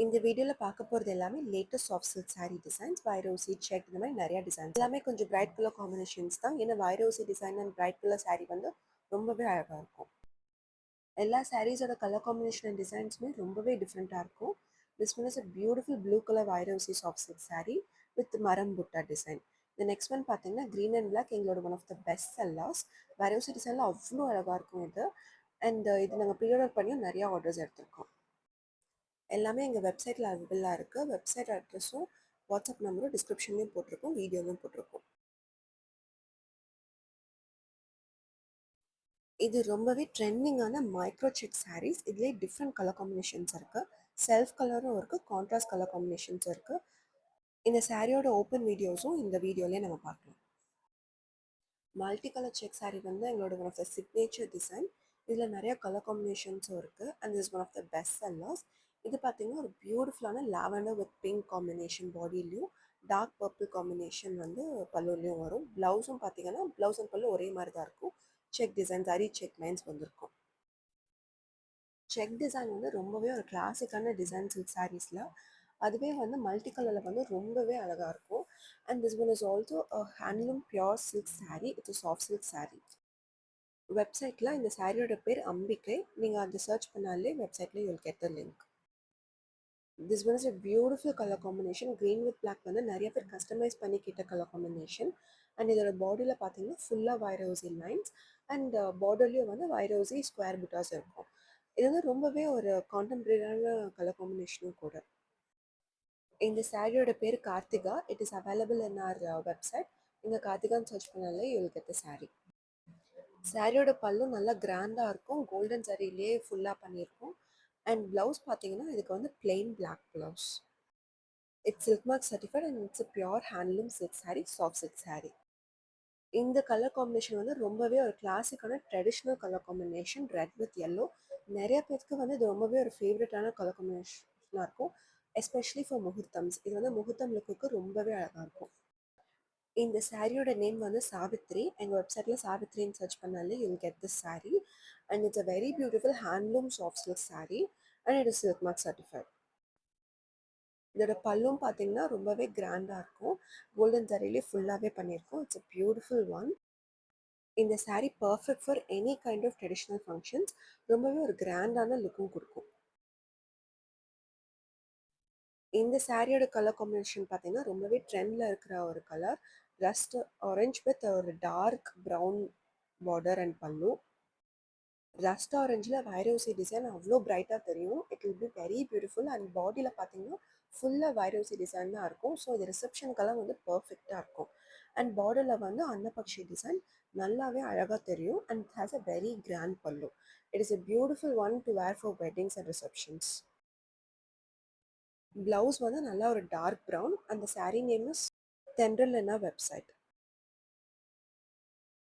இந்த வீடியோல பார்க்க போறது எல்லாமே latest soft silk saree designs, Vairosi, check இந்த மாதிரி நிறைய டிசைன்ஸ். எல்லாமே கொஞ்சம் பிரைட் கலர் காம்பினேஷன்ஸ் தான். ஏன்னா Vairosi design and bright colour saree வந்து ரொம்பவே அழகா இருக்கும். எல்லா சாரீஸோட கலர் காம்பினேஷன் அண்ட் டிசைன்ஸுமே ரொம்பவே டிஃப்ரெண்ட்டாக இருக்கும். This one is a beautiful blue colour Vairosi soft silk saree with மரம் புட்டா டிசைன். இந்த நெக்ஸ்ட் ஒன் பார்த்தீங்கன்னா க்ரீன் அண்ட் பிளாக் எங்களோட one of the best sellers. Vairosi டிசைனில் அவ்வளோ அழகாக இருக்கும் இது. அண்ட் இது நாங்கள் ப்ரீ ஆர்டர் பண்ணியும் நிறையா ஆர்டர்ஸ் எடுத்திருக்கோம். எல்லாமே எங்கள் வெப்சைட்டில் அவைலபிளாக இருக்குது. வெப்சைட் அட்ரஸும் வாட்ஸ்அப் நம்பரும் டிஸ்கிரிப்ஷன்லேயும் போட்டிருக்கோம், வீடியோலையும் போட்டிருக்கோம். இது ரொம்பவே ட்ரெண்டிங்கான மைக்ரோ செக் சாரீஸ். இதுலேயே டிஃப்ரெண்ட் கலர் காம்பினேஷன்ஸ் இருக்குது. செல்ஃப் கலரும் இருக்குது, கான்ட்ராஸ்ட் கலர் காம்பினேஷன்ஸும் இருக்குது. இந்த சாரியோட ஓப்பன் வீடியோஸும் இந்த வீடியோலேயே நம்ம பார்க்கலாம். மல்டி கலர் செக் saree வந்து எங்களோட one of the signature design. இதில் நிறைய கலர் காம்பினேஷன்ஸும் இருக்குது and is one of the best sellers. இது பார்த்தீங்கன்னா ஒரு பியூட்டிஃபுல்லான லாவெண்டர் வித் பிங்க் காம்பினேஷன் பாடியிலையும் டார்க் பர்பிள் காம்பினேஷன் வந்து பல்லுலையும் வரும். ப்ளவுஸும் பார்த்தீங்கன்னா ப்ளவுஸ் அண்ட் பல்லு ஒரே மாதிரி தான் இருக்கும். செக் டிசைன்ஸ், அரி செக் லைன்ஸ் வந்திருக்கும். செக் டிசைன் வந்து ரொம்பவே ஒரு கிளாசிக்கான டிசைன் சில்க் சாரீஸில். அதுவே வந்து மல்டி கலரில் வந்து ரொம்பவே அழகாக இருக்கும். And this one is also handloom pure silk saree. It's soft silk saree. வெப்சைட்டில் இந்த சாரியோட பேர் அம்பிகை. நீங்கள் அதை சர்ச் பண்ணாலே வெப்சைட்டில் you will get the link. This one is a beautiful colour combination. Green with black வந்து நிறைய பேர் கஸ்டமைஸ் பண்ணி கேட்ட கலர் காம்பினேஷன். அண்ட் இதோட பாடியில் பார்த்தீங்கன்னா ஃபுல்லாக வைரோசி லைன்ஸ் அண்ட் பார்டர்லேயும் வந்து வைரோசி ஸ்கொயர் புட்டாஸ் இருக்கும். இது வந்து ரொம்பவே ஒரு கான்டெம்பரரியான கலர் காம்பினேஷனும் கூட. இந்த சாரியோட பேர் Karthika. It is available in our website. நீங்கள் கார்த்திகான்னு சர்ச் பண்ணாலே you will get the saree. சாரியோட பல்லு நல்லா கிராண்டாக இருக்கும். கோல்டன் சரியிலே ஃபுல்லாக பண்ணியிருக்கும். அண்ட் ப்ளவுஸ் பார்த்தீங்கன்னா இதுக்கு வந்து plain black blouse. It's silk mark certified and it's pure handloom silk saree, soft silk saree. இந்த கலர் காம்பினேஷன் வந்து ரொம்பவே ஒரு கிளாசிக்கான traditional colour combination, red with yellow. நிறைய பேருக்கு வந்து இது ரொம்பவே ஒரு ஃபேவரட்டான கலர் காம்பினேஷனாக இருக்கும், எஸ்பெஷலி ஃபார் முகூர்த்தம்ஸ். இது வந்து முகூர்த்தம் லுக்குக்கு ரொம்பவே அழகாக இருக்கும். இந்த சாரியோட நேம் வந்து சாவித்ரி. எங்கள் வெப்சைட்டில் சாவித்ரின்னு சர்ச் பண்ணாலே you will get this saree. And it's a very beautiful handloom soft silk saree and it is silk mark certified. இதோட பல்லும் பார்த்தீங்கன்னா ரொம்பவே கிராண்டாக இருக்கும். கோல்டன் ஜரிலே ஃபுல்லாகவே பண்ணியிருக்கோம். It's a beautiful one. இந்த saree perfect for any kind of traditional functions. ரொம்பவே ஒரு கிராண்டான லுக்கும் கொடுக்கும். இந்த சாரியோட கலர் காம்பினேஷன் பார்த்தீங்கன்னா ரொம்பவே ட்ரெண்டில் இருக்கிற ஒரு கலர். ரஸ்ட் ஆரஞ்ச் வித் ஒரு டார்க் ப்ரௌன் பார்டர் அண்ட் பல்லு. ரஸ்ட் ஆரஞ்சில் வைரோசி டிசைன் அவ்வளோ பிரைட்டாக தெரியும். It will be very beautiful. And பாடியில் பார்த்தீங்கன்னா ஃபுல்லாக வைரோசி டிசைன் தான் இருக்கும். ஸோ இது ரிசப்ஷனுக்கெல்லாம் வந்து பர்ஃபெக்டாக இருக்கும். அண்ட் பார்டரில் வந்து அன்னபக்ஷி டிசைன் நல்லாவே அழகாக தெரியும். And it has a very grand pallu. It is a beautiful one to wear for weddings and receptions. Blouse வந்து நல்லா ஒரு டார்க் ப்ரௌன். அந்த saree name is Thendral in our website.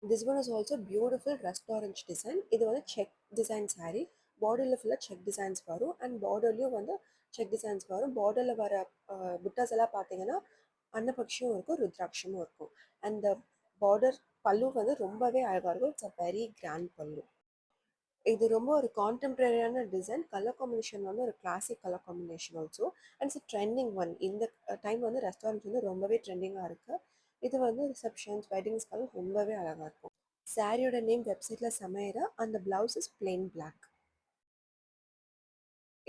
This one is also beautiful rust orange design. இது வந்து check design saree. பார்டரில் ஃபுல்லாக check designs வரும் and பார்டர்லேயும் வந்து செக் டிசைன்ஸ் வரும். பார்டரில் வர புட்டாஸ் எல்லாம் பார்த்தீங்கன்னா அன்னபக்ஷியும் இருக்கும், ருத்ராட்சமும் இருக்கும். அந்த பார்டர் பல்லு வந்து ரொம்பவே அழகாக இருக்கும். இட்ஸ் அ வெரி கிராண்ட் பல்லு. இது ரொம்ப ஒரு கான்டெம்பரரியான டிசைன். கலர் காம்பினேஷன் வந்து ஒரு classic colour combination also. And it's trending one. இந்த டைம் வந்து ரெஸ்டாரண்ட் வந்து ரொம்பவே ட்ரெண்டிங்காக இருக்குது. இது வந்து ரிசப்ஷன்ஸ், வெட்டிங்ஸ்க்கெல்லாம் ரொம்பவே அழகாக இருக்கும். சாரியோட நேம் வெப்சைட்டில் சமையரா. அந்த பிளவுஸ் இஸ் பிளெயின் பிளாக்.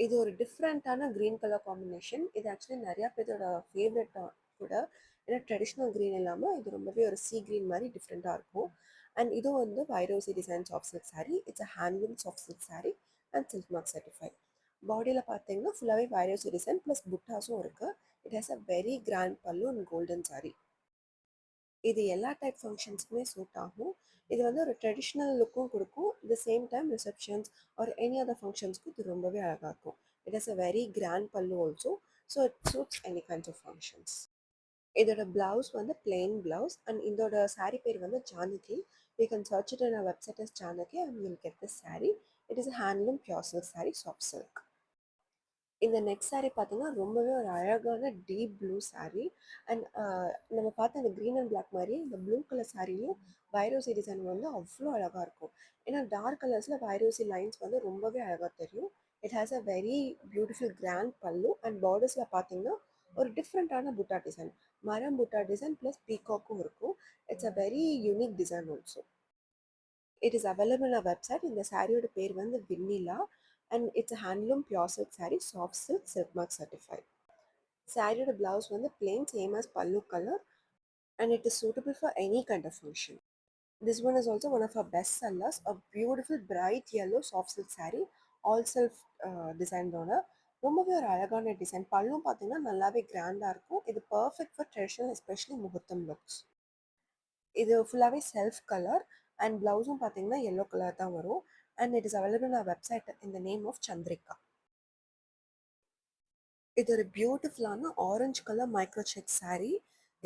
இது ஒரு டிஃப்ரெண்ட்டான க்ரீன் கலர் காம்பினேஷன். இது ஆக்சுவலி நிறையா பேரோட ஃபேவரட்டாக கூட. ஏன்னா ட்ரெடிஷ்னல் க்ரீன் இல்லாமல் இது ரொம்பவே ஒரு சீ க்ரீன் மாதிரி டிஃப்ரெண்ட்டாக இருக்கும். அண்ட் இதுவும் வந்து Vairosi design soft silk saree. It's a handloom soft silk saree and silk mark certified. பாடியில் பார்த்தீங்கன்னா ஃபுல்லாகவே வைரோசி டிசைன் ப்ளஸ் புட்டாஸும் இருக்குது. It has a very grand பல்லு அண்ட் கோல்டன் saree. இது எல்லா டைப் ஃபங்க்ஷன்ஸ்க்குமே சூட் ஆகும். இது வந்து ஒரு ட்ரெடிஷ்னல் லுக்கும் கொடுக்கும். The same time receptions or any other ஃபங்க்ஷன்ஸ்க்கு இது ரொம்பவே அழகாக இருக்கும். It is a very grand pallu also. So it suits any kinds of functions. இதோட பிளவுஸ் வந்து பிளெயின் பிளவுஸ் அண்ட் இதோட saree பேர் வந்து Janaki. You can search it in website is Janaki and you will get this saree. It is a handloom pure silk saree, soft silk. இந்த next saree பார்த்தீங்கன்னா ரொம்பவே ஒரு அழகான டீப் ப்ளூ saree. அண்ட் நம்ம பார்த்த அந்த க்ரீன் அண்ட் பிளாக் மாதிரி இந்த ப்ளூ கலர் சாரியும் வைரோசி டிசைன் வந்து அவ்வளோ அழகாக இருக்கும். ஏன்னா டார்க் கலர்ஸில் வைரோசி லைன்ஸ் வந்து ரொம்பவே அழகாக தெரியும். It has a very beautiful grand பல்லு அண்ட் பார்டர்ஸில் பார்த்தீங்கன்னா ஒரு டிஃப்ரெண்ட்டான புட்டா டிசைன், மரம் புட்டா டிசைன் ப்ளஸ் பீகாக்கும் இருக்கும். It's a very unique design also. It is available a website. இந்த சாரியோட பேர் வந்து Vinnila and it's handloom pure silk sari, soft silk, silk mark certified. சாரியோட பிளவுஸ் வந்து plain same as pallu colour and it is suitable for any kind of function. This one is also one of our best sellers, a beautiful bright yellow soft silk saree, all self designed on. ரொம்பவே ஒரு அழகான design. பல்லும் பார்த்தீங்கன்னா நல்லாவே கிராண்டாக இருக்கும். இது perfect for traditional especially முகூர்த்தம் லுக்ஸ். இது ஃபுல்லாகவே செல்ஃப் கலர் அண்ட் ப்ளவுஸும் பார்த்தீங்கன்னா எல்லோ கலர் தான் வரும். And it is available our website in the name of Chandrika. இது ஒரு பியூட்டிஃபுல்லான orange colour micro check saree.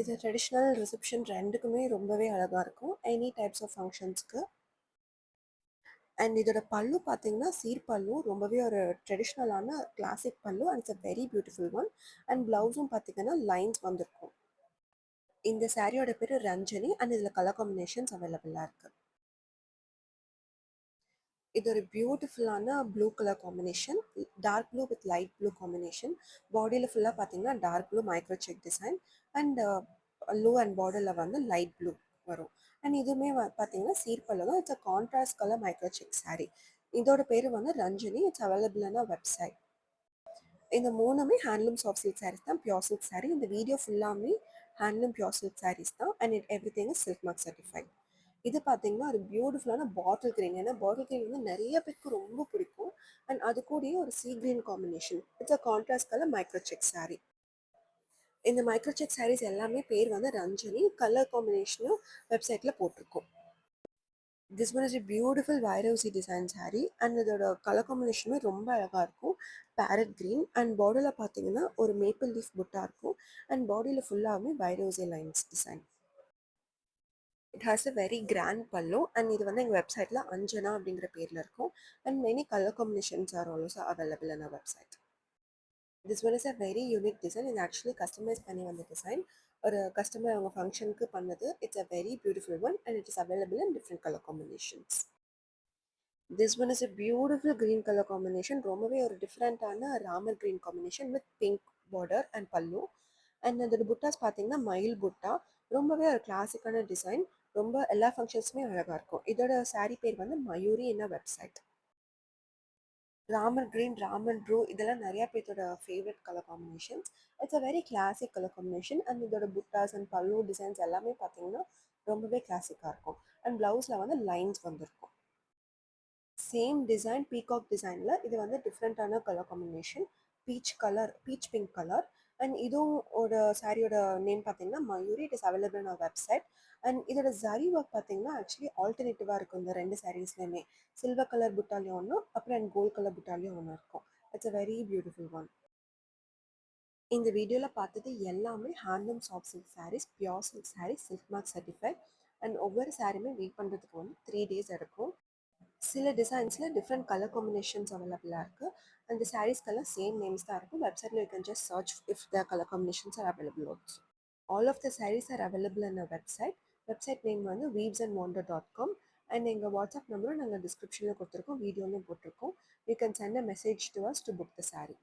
இது ட்ரெடிஷ்னல் ரிசப்ஷன் ரெண்டுக்குமே ரொம்பவே அழகாக இருக்கும், எனி டைப்ஸ் ஆஃப் ஃபங்க்ஷன்ஸ்க்கு. அண்ட் இதோட பல்லு பார்த்தீங்கன்னா சீர் பல்லு, ரொம்பவே ஒரு ட்ரெடிஷ்னலான கிளாசிக் பல்லு and it's a very beautiful one. And ப்ளவுஸும் பார்த்தீங்கன்னா லைன்ஸ் வந்திருக்கும். இந்த சாரியோட பேர் ரஞ்சனி அண்ட் இதில் கலர் காம்பினேஷன்ஸ் அவைலபிளாக இருக்குது. இது ஒரு பியூட்டிஃபுல்லான blue colour combination, dark blue with light blue combination. பாடியில் ஃபுல்லாக பார்த்தீங்கன்னா dark blue micro check design and blue and பார்டரில் வந்து லைட் ப்ளூ வரும். அண்ட் இதுவுமே பார்த்தீங்கன்னா சீர்பல்ல தான். It's a contrast colour micro check sari. இதோட பேர் வந்து ரஞ்சனி. It's அவைலபிளான website. இந்த மூணுமே ஹேண்ட்லூம் சாஃப்ட் சில்க் சாரீஸ் தான், பியோர் சில்க் சாரீ. இந்த வீடியோ ஃபுல்லாமே ஹேண்ட்லூம் பியோர் சில்க் சாரீஸ் தான் and every thing is silk mark certified. இது பார்த்தீங்கன்னா ஒரு பியூட்டிஃபுல்லான பாட்டில் கிரீன். ஏன்னா பாட்டில் கிரீன் வந்து நிறைய பேருக்கு ரொம்ப பிடிக்கும். அண்ட் அது கூடயே ஒரு sea green combination. It's a contrast colour micro check sari. இந்த மைக்ரோ செக் சாரீஸ் எல்லாமே பேர் வந்து ரஞ்சனி. கலர் காம்பினேஷனும் வெப்சைட்டில் போட்டிருக்கோம். This one is a beautiful Vairosi design saree and இதோட கலர் காம்பினேஷனுமே ரொம்ப அழகாக இருக்கும். பேரட் க்ரீன் அண்ட் பார்டரில் பார்த்தீங்கன்னா ஒரு மேப்பிள் லீஃப் புட்டா இருக்கும் அண்ட் பாடியில் ஃபுல்லாகவே வைரோசி lines design. It has a very grand பல்லு அண்ட் இது வந்து எங்கள் வெப்சைட்டில் அஞ்சனா அப்படிங்கிற பேரில் இருக்கும். And many colour combinations are also available in website. This one is a very unique design. இது ஆக்சுவலி கஸ்டமைஸ் பண்ணி வந்த டிசைன். ஒரு கஸ்டமர் அவங்க ஃபங்க்ஷனுக்கு பண்ணது. It's a very beautiful one and it is available in different colour combinations. This one is a beautiful green colour combination. ரொம்பவே ஒரு டிஃப்ரெண்ட்டான Ramar green combination with pink border and பல்லு. அண்ட் அதோட புட்டாஸ் பார்த்தீங்கன்னா மயில் புட்டா. ரொம்பவே ஒரு கிளாசிக்கான டிசைன். ரொம்ப எல்லா ஃபங்க்ஷன்ஸுமே அழகாக இருக்கும். இதோட saree பேர் வந்து மயூரி என்ன website. Ramar green, Ramar blue இதெல்லாம் நிறையா பேர்த்தோட favourite colour combinations. It's a very classic colour combination and இதோட புட்டாஸ் அண்ட் பல்லு டிசைன்ஸ் எல்லாமே பார்த்தீங்கன்னா ரொம்பவே கிளாசிக்காக இருக்கும். அண்ட் ப்ளவுஸில் வந்து லைன்ஸ் வந்திருக்கும். சேம் டிசைன் பீகாக் டிசைனில் இது வந்து டிஃப்ரெண்ட்டான colour combination. Peach colour, beach pink colour. And இதுவும் ஒரு சாரியோட நேம் பார்த்தீங்கன்னா Mayuri. It is available on website. And இதோட ஜரி ஒர்க் பார்த்தீங்கன்னா ஆக்சுவலி ஆல்டர்னேட்டிவாக இருக்கும் இந்த ரெண்டு சாரீஸ்லையுமே. சில்வர் கலர் புட்டாலையும் ஒன்று, அப்புறம் அண்ட் கோல்ட் கலர் புட்டாலையும் ஒன்று இருக்கும். It's a very beautiful one. இந்த வீடியோவில் பார்த்தது எல்லாமே handloom soft silk saris, pure silk saris, silk mark certified. And ஒவ்வொரு சாரியுமே வெயிட் பண்ணுறதுக்கு வந்து 3 டேஸ் எடுக்கும். சில டிசைன்ஸில் டிஃப்ரெண்ட் கலர் காம்பினேஷன்ஸ் அவைலபிளாக இருக்குது. அந்த சாரீஸ்க்கெல்லாம் சேம் நேம்ஸ் தான் இருக்கும். வெப்சைட்டில் you can just search if the colour combinations are available also. All of the sarees are available in a website. Website name வந்து weavesandwonder.com. அண்ட் எங்கள் வாட்ஸ்அப் நம்பரும் நாங்கள் டிஸ்கிரிப்ஷனில் கொடுத்துருக்கோம், வீடியோலையும் போட்டிருக்கோம். You can send a message to us to book the saree.